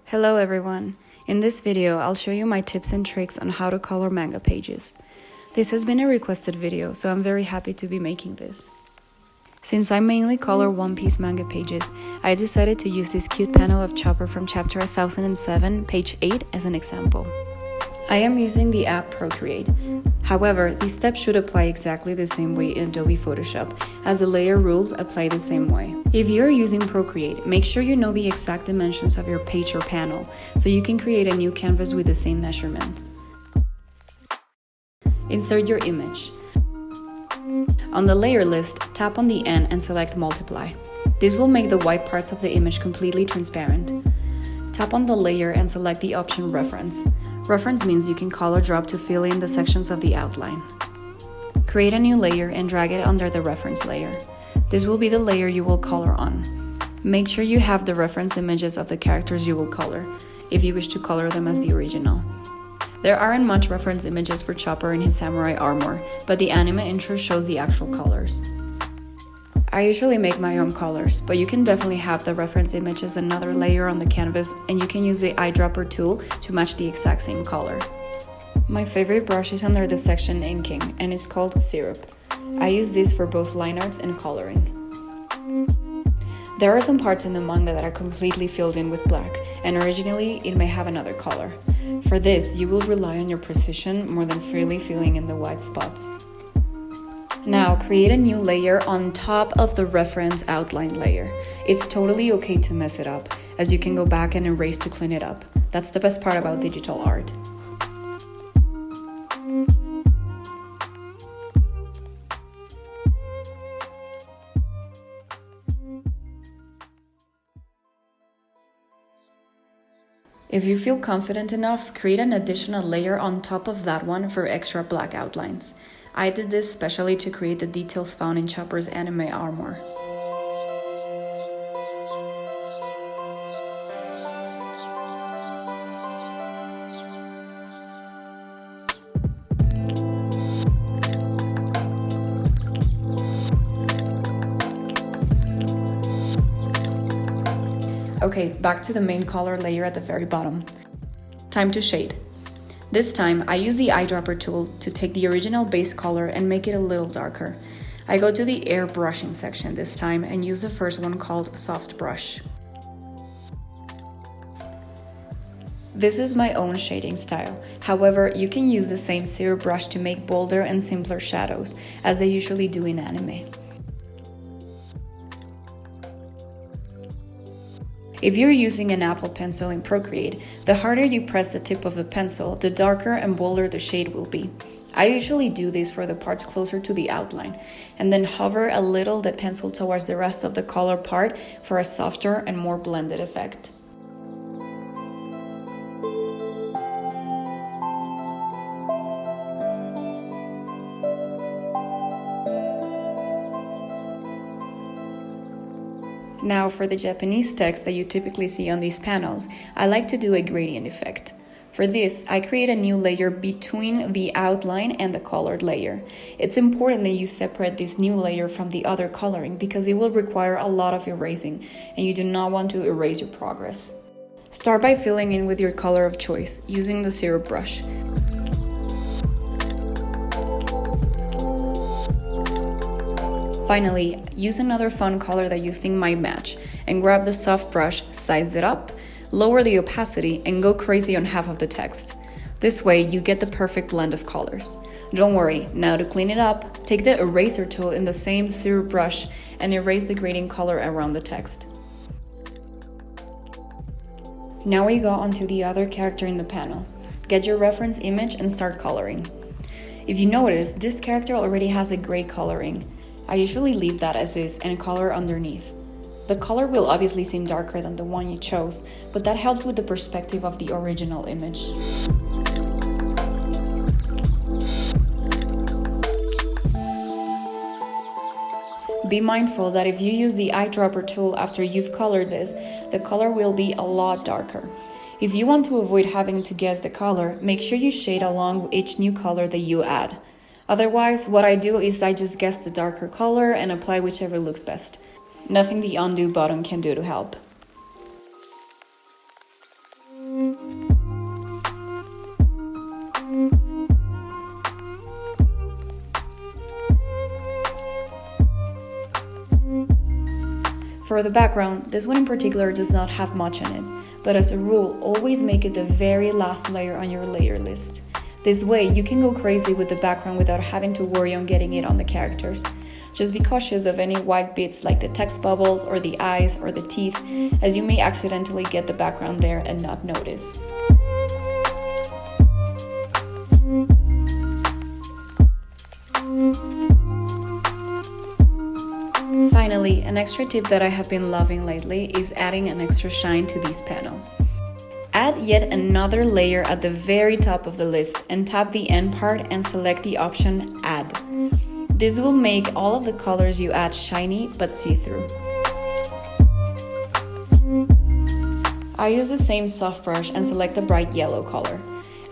Hello everyone! In this video, I'll show you my tips and tricks on how to color manga pages. This has been a requested video, so I'm very happy to be making this. Since I mainly color One Piece manga pages, I decided to use this cute panel of Chopper from chapter 1007, page 8 as an example. I am using the app Procreate. However, these steps should apply exactly the same way in Adobe Photoshop, as the layer rules apply the same way. If you're using Procreate, make sure you know the exact dimensions of your page or panel, so you can create a new canvas with the same measurements. Insert your image. On the layer list, tap on the N and select Multiply. This will make the white parts of the image completely transparent. Tap on the layer and select the option Reference. Reference means you can color drop to fill in the sections of the outline. Create a new layer and drag it under the reference layer. This will be the layer you will color on. Make sure you have the reference images of the characters you will color, if you wish to color them as the original. There aren't much reference images for Chopper in his samurai armor, but the anime intro shows the actual colors. I usually make my own colors, but you can definitely have the reference image as another layer on the canvas, and you can use the eyedropper tool to match the exact same color. My favorite brush is under the section Inking, and it's called Syrup. I use this for both line arts and coloring. There are some parts in the manga that are completely filled in with black, and originally it may have another color. For this, you will rely on your precision more than freely filling in the white spots. Now, create a new layer on top of the reference outline layer. It's totally okay to mess it up, as you can go back and erase to clean it up. That's the best part about digital art. If you feel confident enough, create an additional layer on top of that one for extra black outlines. I did this specially to create the details found in Chopper's anime armor. Okay, back to the main color layer at the very bottom. Time to shade. This time, I use the eyedropper tool to take the original base color and make it a little darker. I go to the airbrushing section this time and use the first one called Soft Brush. This is my own shading style. However, you can use the same syrup brush to make bolder and simpler shadows, as they usually do in anime. If you're using an Apple Pencil in Procreate, the harder you press the tip of the pencil, the darker and bolder the shade will be. I usually do this for the parts closer to the outline, and then hover a little the pencil towards the rest of the color part for a softer and more blended effect. Now for the Japanese text that you typically see on these panels, I like to do a gradient effect. For this, I create a new layer between the outline and the colored layer. It's important that you separate this new layer from the other coloring because it will require a lot of erasing, and you do not want to erase your progress. Start by filling in with your color of choice, using the syrup brush. Finally, use another fun color that you think might match, and grab the soft brush, size it up, lower the opacity, and go crazy on half of the text. This way, you get the perfect blend of colors. Don't worry, now to clean it up, take the eraser tool in the same syrup brush and erase the grading color around the text. Now we go on to the other character in the panel. Get your reference image and start coloring. If you notice, this character already has a gray coloring. I usually leave that as is and color underneath. The color will obviously seem darker than the one you chose, but that helps with the perspective of the original image. Be mindful that if you use the eyedropper tool after you've colored this, the color will be a lot darker. If you want to avoid having to guess the color, make sure you shade along with each new color that you add. Otherwise, what I do is I just guess the darker color and apply whichever looks best. Nothing the undo button can do to help. For the background, this one in particular does not have much in it, but as a rule, always make it the very last layer on your layer list. This way, you can go crazy with the background without having to worry on getting it on the characters. Just be cautious of any white bits like the text bubbles or the eyes or the teeth, as you may accidentally get the background there and not notice. Finally, an extra tip that I have been loving lately is adding an extra shine to these panels. Add yet another layer at the very top of the list and tap the end part and select the option Add. This will make all of the colors you add shiny but see-through. I use the same soft brush and select a bright yellow color.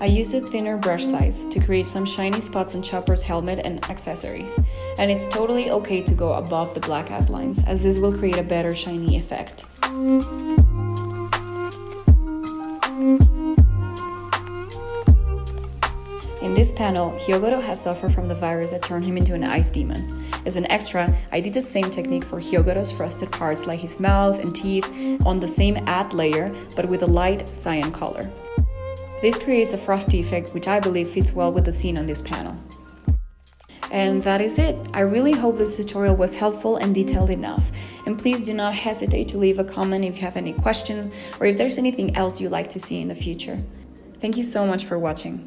I use a thinner brush size to create some shiny spots on Chopper's helmet and accessories, and it's totally okay to go above the black outlines, as this will create a better shiny effect. In this panel, Hyogoro has suffered from the virus that turned him into an ice demon. As an extra, I did the same technique for Hyogoro's frosted parts like his mouth and teeth on the same add layer, but with a light cyan color. This creates a frosty effect, which I believe fits well with the scene on this panel. And that is it. I really hope this tutorial was helpful and detailed enough. And please do not hesitate to leave a comment if you have any questions or if there's anything else you'd like to see in the future. Thank you so much for watching.